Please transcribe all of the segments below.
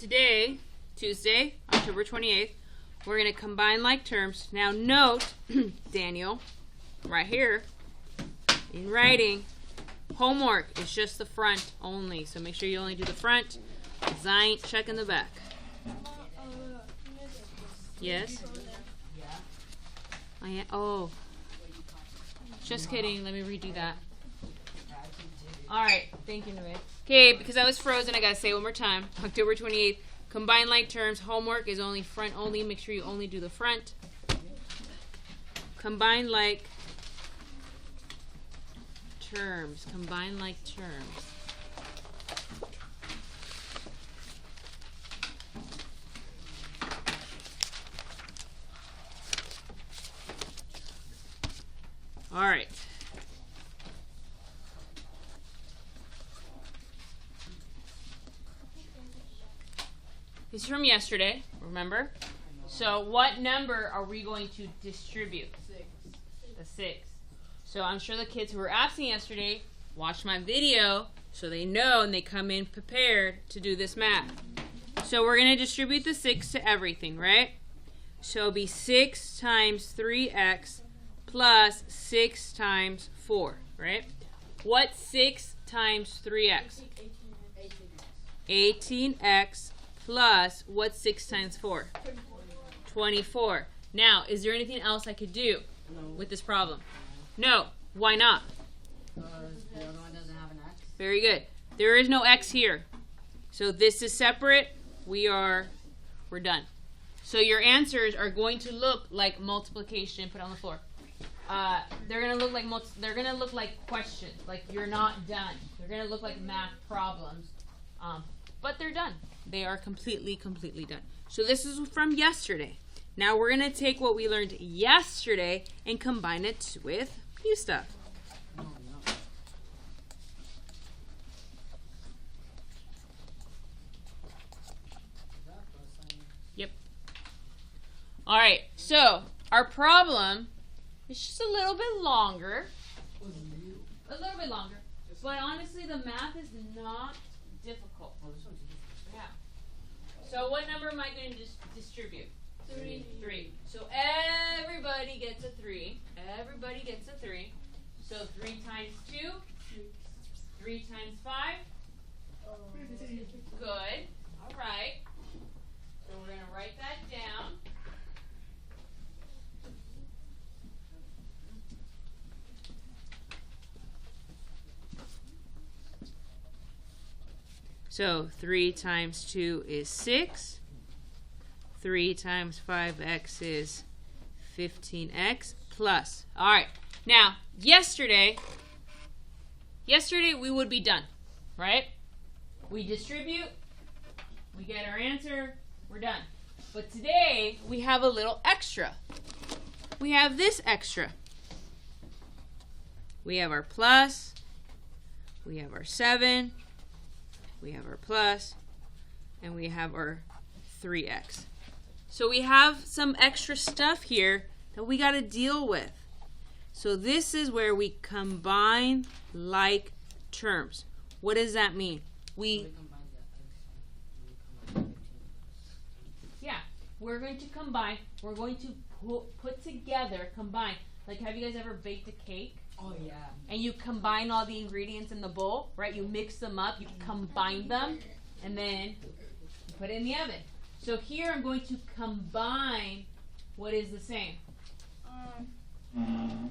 today, Tuesday, October 28th, we're going to combine like terms. Now note, Daniel, right here, in writing, homework is just the front only. So make sure you only do the front, because I ain't checking the back. Yes? Oh. Just kidding. Let me redo that. Alright. Thank you, Nuvei. Okay, because I was frozen, I got to say it one more time. October 28th. Combine like terms. Homework is only front only. Make sure you only do the front. Combine like terms. Combine like terms. All right. This is from yesterday, remember? So what number are we going to distribute? 6. The 6. So I'm sure the kids who were absent yesterday watched my video so they know and they come in prepared to do this math. So we're going to distribute the 6 to everything, right? So it'll be 6 times 3x plus 6 times 4, right? What's 6 times 3x? 18x plus what's 6 times 4? 24. Now, is there anything else I could do with this problem? No. Why not? Because the other one doesn't have an x. Very good. There is no x here. So this is separate. We're done. So your answers are going to look like multiplication. Put it on the floor. They're gonna look like questions. Like you're not done. They're gonna look like math problems. But they're done. They are completely done. So this is from yesterday. Now we're going to take what we learned yesterday and combine it with new stuff. Yep. All right. So our problem is just a little bit longer. A little bit longer. But honestly, the math is not difficult. Yeah. So what number am I going to distribute? 3. 3. So everybody gets a 3. Everybody gets a 3. So 3 times 2. 3 times 5. Good. All right. So we're going to write that down. So 3 times 2 is 6. 3 times 5x is 15x plus. All right. Now, yesterday we would be done, right? We distribute, we get our answer, we're done. But today we have a little extra. We have this extra. We have our plus, we have our 7, we have our plus, and we have our 3x. So we have some extra stuff here that we got to deal with. So this is where we combine like terms. What does that mean? We're going to combine. We're going to put together, combine. Like, have you guys ever baked a cake? Oh, yeah. And you combine all the ingredients in the bowl, right? You mix them up, you combine them, and then you put it in the oven. So here I'm going to combine what is the same. No,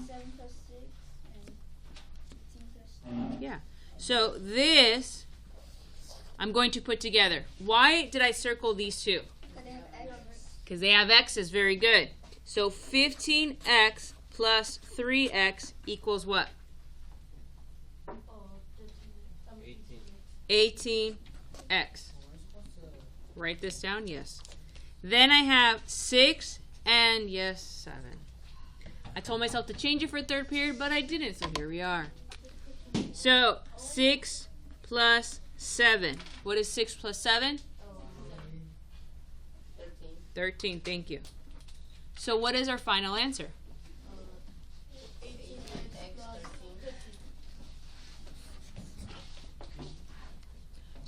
7 plus 6 and 15 plus 2. Yeah. So this I'm going to put together. Why did I circle these two? Because they have x's. Very good. So 15x plus 3x equals what? 18x. Write this down, yes. Then I have 6 and, yes, 7. I told myself to change it for third period, but I didn't, so here we are. So 6 plus 7. What is 6 plus 7? 13, thank you. So what is our final answer? 18x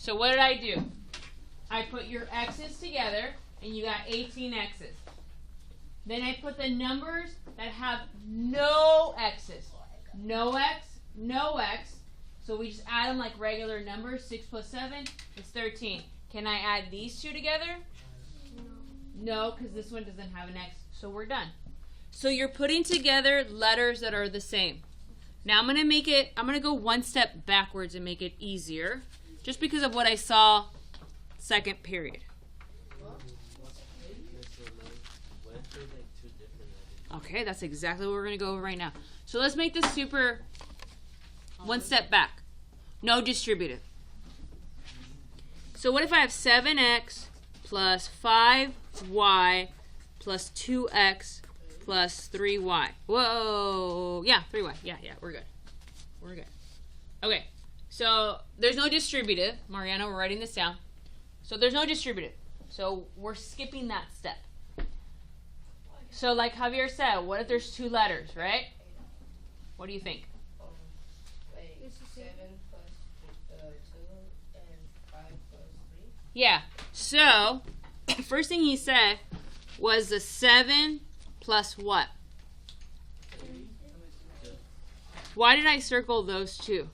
So what did I do? I put your x's together, and you got 18 x's. Then I put the numbers that have no x's. No x, no x. So we just add them like regular numbers. 6 plus 7 is 13. Can I add these two together? No, because this one doesn't have an x. So we're done. So you're putting together letters that are the same. Now I'm going to go one step backwards and make it easier. Just because of what I saw second period. Okay, that's exactly what we're going to go over right now. So let's make this super one step back. No distributive. So what if I have 7x plus 5y plus 2x plus 3y? Whoa. Yeah, 3y. Yeah, we're good. We're good. Okay, so there's no distributive. Mariano, we're writing this down. So there's no distributive. So we're skipping that step. So like Javier said, what if there's two letters, right? What do you think? Wait, 7 plus 2 and 5 plus 3? Yeah. So the first thing he said was the 7 plus what? Why did I circle those two?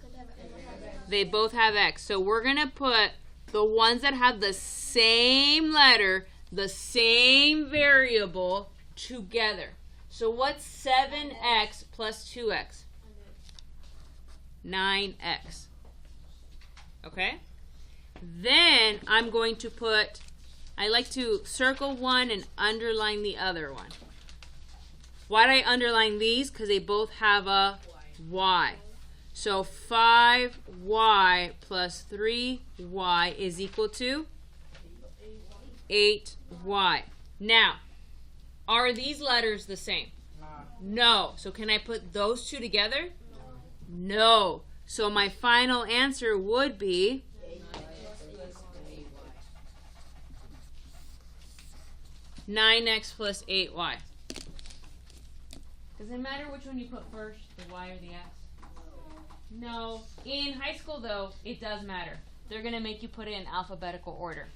They both have x. So we're going to put the ones that have the same letter, the same variable, together. So what's 7x plus 2x? 9x. Okay? Then I'm going to put, I like to circle one and underline the other one. Why did I underline these? Because they both have a y. So 5y plus 3y is equal to 8y. Now, are these letters the same? No. So can I put those two together? No. So my final answer would be 9x plus 8y. Does it matter which one you put first, the y or the x? No. In high school, though, it does matter. They're going to make you put it in alphabetical order.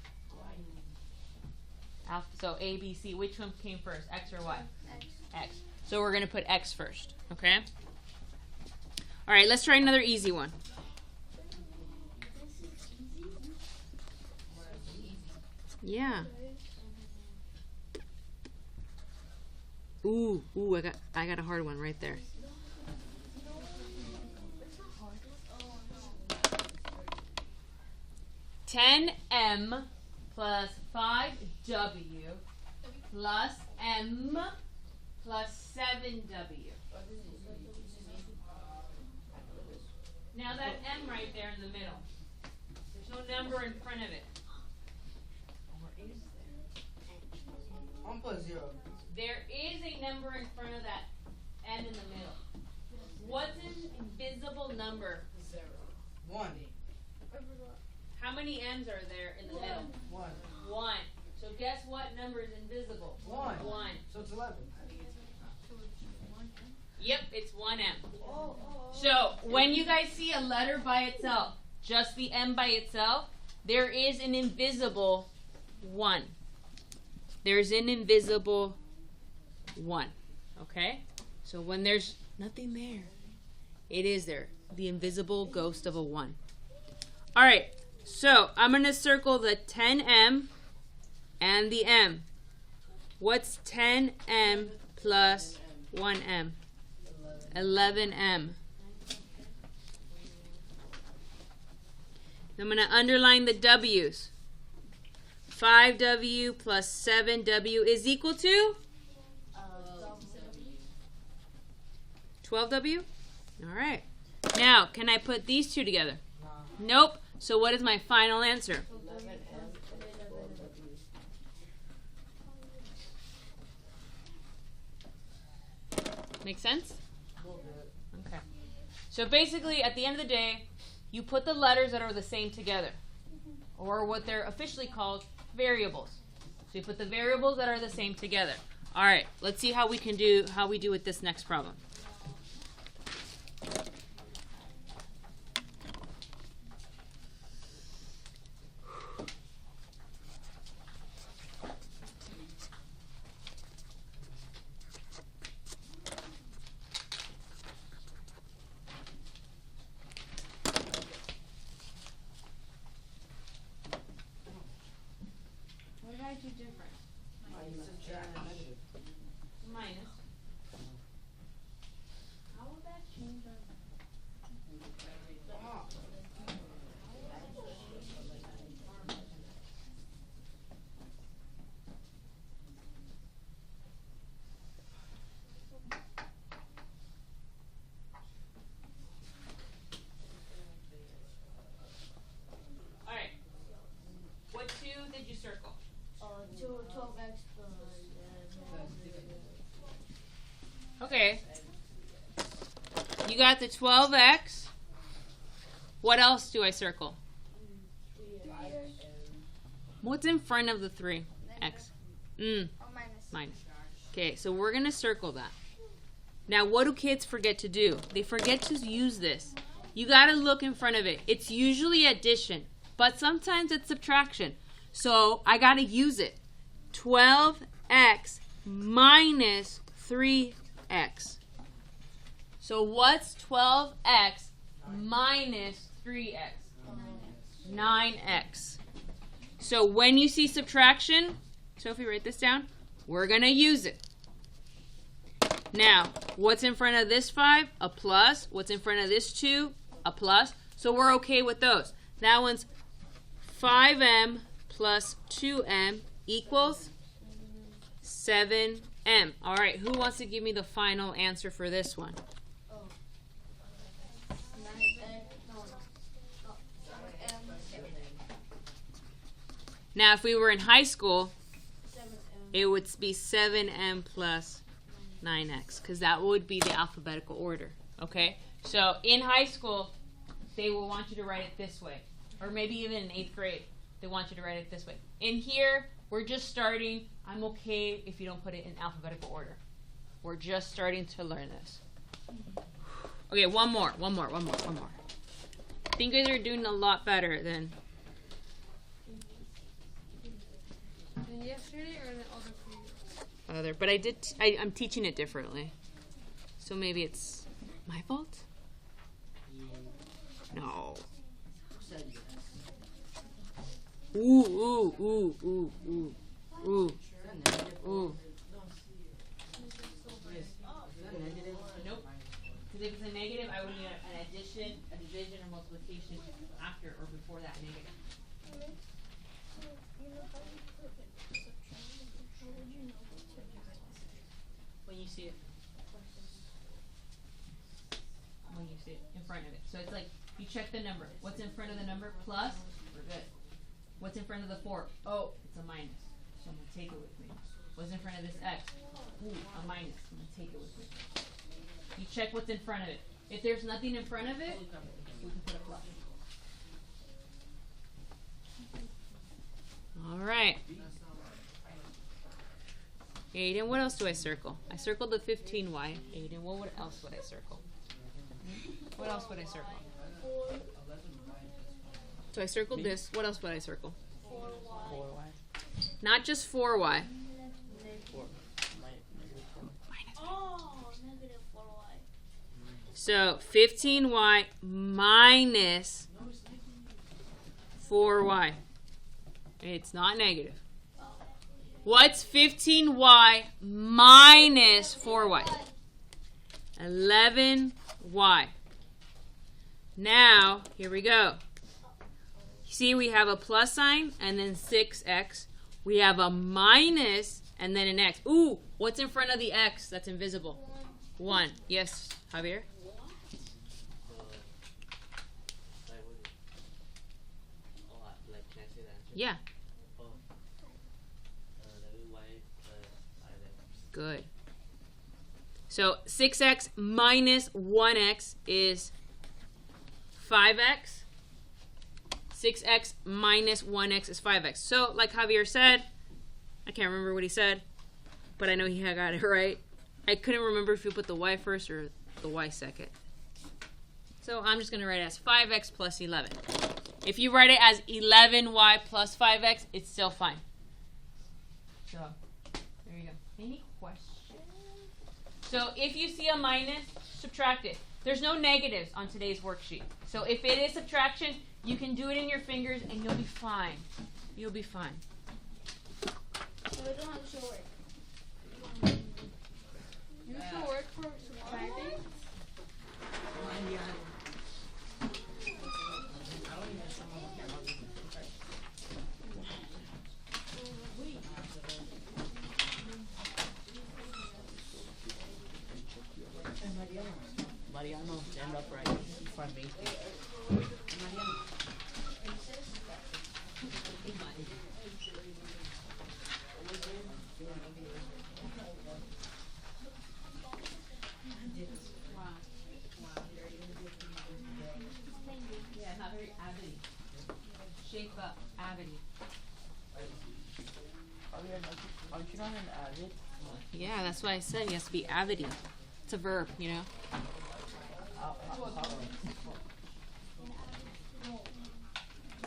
So A, B, C. Which one came first, x or y? X. So we're going to put x first, okay? All right, let's try another easy one. Yeah. Ooh, I got a hard one right there. $10m plus 5w plus m plus 7w. Now that m right there in the middle, there's no number in front of it. 1 plus 0. There is a number in front of that m in the middle. What's an invisible number? 0. 1. How many m's are there in the middle? 1. 1. So guess what number is invisible? 1. 1. So it's 11. Yep, it's 1m. So when you guys see a letter by itself, just the m by itself, there is an invisible 1. There's an invisible 1. Okay? So when there's nothing there, it is there. The invisible ghost of a 1. All right. So I'm going to circle the 10m and the m. What's 10m plus 1m? 11m. I'm going to underline the w's. 5w plus 7w is equal to 12w? All right. Now, can I put these two together? Nope. So what is my final answer? Make sense? Okay. So basically, at the end of the day, you put the letters that are the same together, or what they're officially called variables. So you put the variables that are the same together. All right. Let's see how we do with this next problem. the difference? Subtract. Minus. How will that change our... Come on. Alright. What 2 did you circle? 12x plus. Okay. You got the 12x. What else do I circle? What's in front of the 3? X. Or minus. Minus. Okay, so we're going to circle that. Now, what do kids forget to do? They forget to use this. You got to look in front of it. It's usually addition, but sometimes it's subtraction. So I got to use it. 12x minus 3x. So what's 12x minus 3x? 9x. So when you see subtraction, Sophie, write this down. We're going to use it. Now, what's in front of this 5? A plus. What's in front of this 2? A plus. So we're okay with those. That one's 5m plus 2m equals 7m. All right, who wants to give me the final answer for this one? Now, if we were in high school, it would be 7m plus 9x, because that would be the alphabetical order, okay? So in high school, they will want you to write it this way, or maybe even in 8th grade, they want you to write it this way. In here, we're just starting. I'm okay if you don't put it in alphabetical order. We're just starting to learn this. Okay, one more. I think you guys are doing a lot better than... Yesterday or the other previous? Other, but I'm teaching it differently. So maybe it's my fault? No. Ooh. Nope. Because if it's a negative, I would need an addition, a division, or multiplication after or before that negative. When you see it. When you see it in front of it. So it's like you check the number. What's in front of the number? Plus. We're good. What's in front of the 4? Oh, it's a minus. So I'm going to take it with me. What's in front of this x? Ooh, a minus. I'm going to take it with me. You check what's in front of it. If there's nothing in front of it, we can put a plus. All right. Aiden, what else do I circle? I circled the 15y. Aiden, what else would I circle? What else would I circle? So I circled this. What else would I circle? 4y. Not just 4y. Oh, negative 4y. So 15y minus 4y. It's not negative. What's 15y minus 4y? 11y. Now, here we go. See, we have a plus sign and then 6x. We have a minus and then an x. Ooh, what's in front of the x that's invisible? 1. Yes, Javier? Yeah. Good. So 6x minus 1x is 5x. 6x minus 1x is 5x. So, like Javier said, I can't remember what he said, but I know he had got it right. I couldn't remember if you put the y first or the y second. So I'm just going to write it as 5x plus 11. If you write it as 11y plus 5x, it's still fine. So, there you go. Any questions? So if you see a minus, subtract it. There's no negatives on today's worksheet. So if it is subtraction, you can do it in your fingers and you'll be fine. You'll be fine. So we don't have to show work. You should work for tomorrow. Mariano, stand upright in front of me. Yeah, not very avid. Shape up, avid. Aren't you not an avid? Yeah, that's why I said he has to be avid. It's a verb, you know.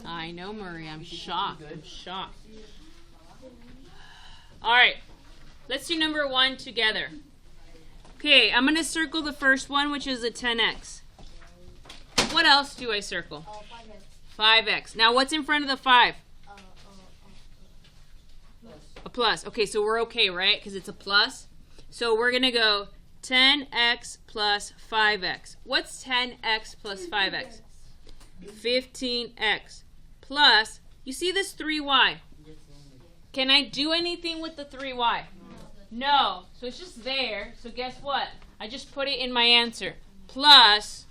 I know, Murray. I'm shocked. I'm shocked. All right. Let's do number 1 together. Okay, I'm going to circle the first one, which is a 10x. What else do I circle? 5x. Now, what's in front of the 5? A plus. Okay, so we're okay, right? Because it's a plus. So we're going to go 10x plus 5x. What's 10x plus 5x? 15x plus, you see this 3y? Can I do anything with the 3y? No. So it's just there. So guess what? I just put it in my answer. Plus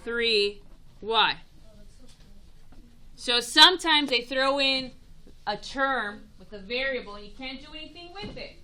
3y. So sometimes they throw in a term with a variable and you can't do anything with it.